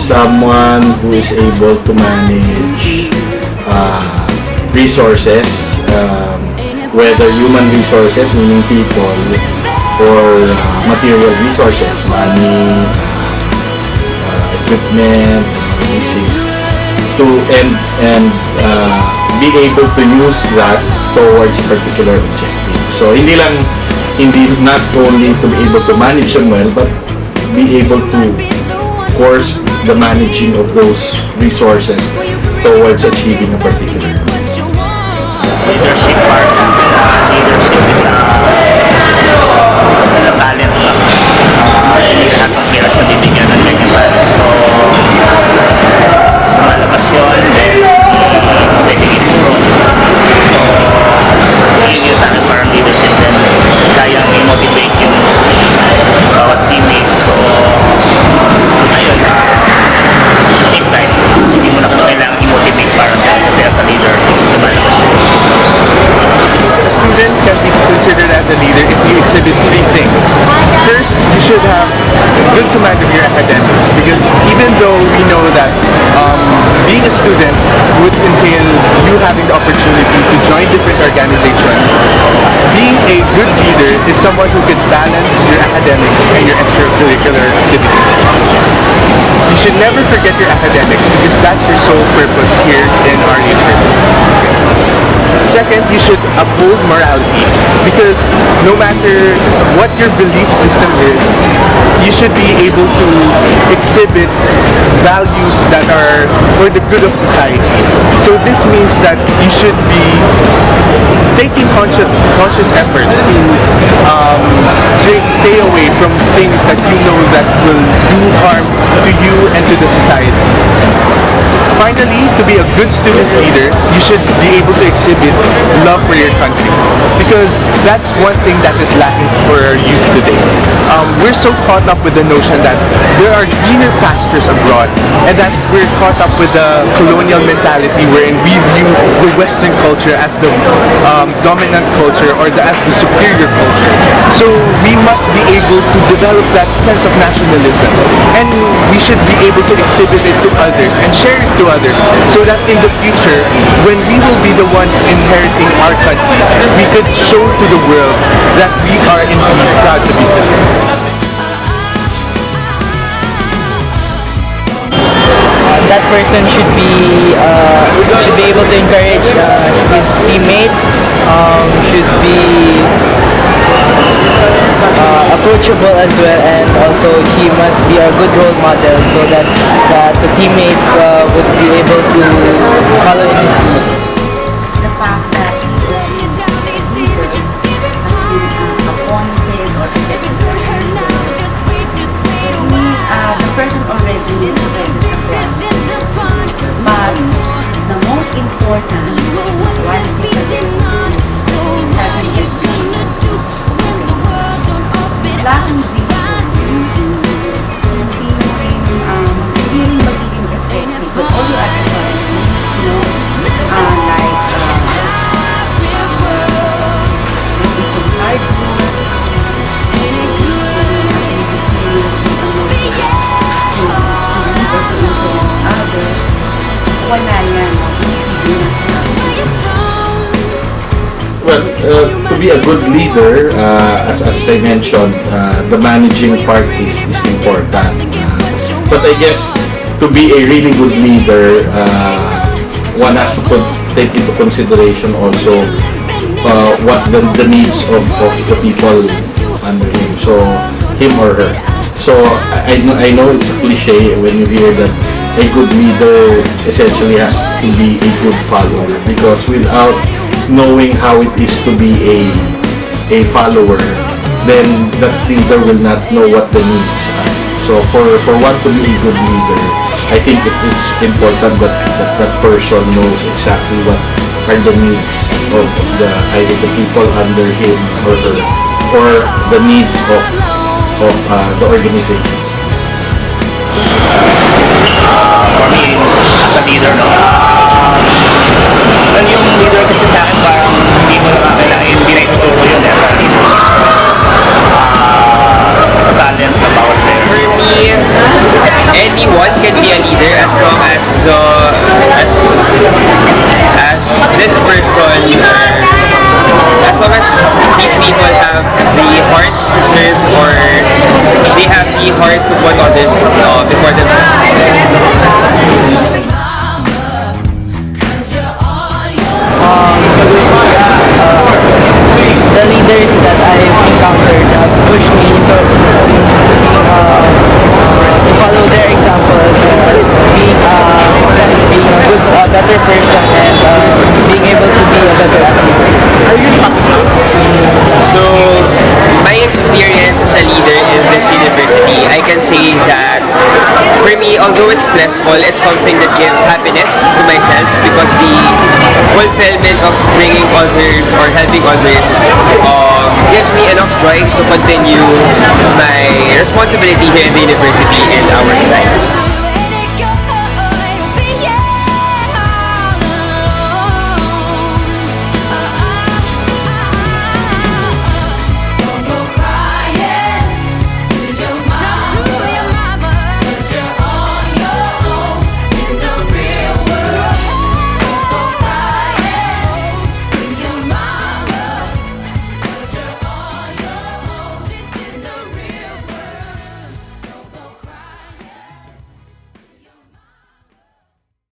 someone who is able to manage resources, whether human resources, meaning people, or material resources, money, equipment, to and be able to use that towards a particular objective. So not only to be able to manage them well, but be able to course the managing of those resources towards achieving a particular goal. Leadership part, leadership is a talent lang. Hindi lahat ng players na bibigyan ng ganyan talent. So, malabas yun, then pwede improve. So, yun yung sa akin parang leadership, then kayang i-motivate yung bawat teammates. So, ayun, same time, hindi mo na kailangan i-motivate parang kasi as a leader, lumalabas yun. A student can be considered as a leader if you exhibit three things. First, you should have good command of your academics, because even though we know that being a student would entail you having the opportunity to join different organizations, being a good leader is someone who can balance your academics and your extracurricular activities. You should never forget your academics, because that's your sole purpose here in our university. Second, you should uphold morality, because no matter what your belief system is, you should be able to exhibit values that are for the good of society. So this means that you should be taking conscious efforts to stay away from things that you know that will do harm to you and to the society. Finally, to be a good student leader, you should be able to exhibit love for your country, because that's one thing that is lacking for our youth today. We're so caught up with the notion that there are greener pastures abroad, and that we're caught up with the colonial mentality wherein we view the Western culture as the dominant culture, or as the superior culture. So we must be able to develop that sense of nationalism, and we should be able to exhibit it to others and share it to others, so that in the future, when we will be the ones inheriting our country, we could show to the world that we are indeed proud to be Filipino. That person should be able to encourage his teammates, should be approachable as well, and also he must be a good role model, so that the teammates would be able to follow in his lead. The fact that the leader has been appointed or elected the person already knows but the most important one is lacking vision, hindi magiging effective with all your other qualities, like hard work, wala yan. Well, to be a good leader, as I mentioned, the managing part is important. But I guess to be a really good leader, one has to take into consideration also what the needs of the people under him, so him or her. So I know it's a cliche when you hear that a good leader essentially has to be a good follower, because without knowing how it is to be a follower, then that leader will not know what the needs are. So for one to be a good leader, I think it's important that that person knows exactly what are the needs of either the people under him or her, or the needs of the organization. For me, as a leader, well, yung leader kasi sa akin parang hindi mo nakakailangan, hindi na ituturo yun as a leader. Sa talent na bawat player. For me, anyone can be a this person, as long as these people have the heart to serve or they have the heart to put others before themselves. The leaders that I've encountered have pushed me to follow their example as well as being a good, better person and being able to be a better athlete. So, my experience as a leader in this university, I can say that for me, although it's stressful, it's something that gives happiness to myself because the fulfillment of bringing others or helping others gives me enough joy to continue my responsibility here in the university and our society.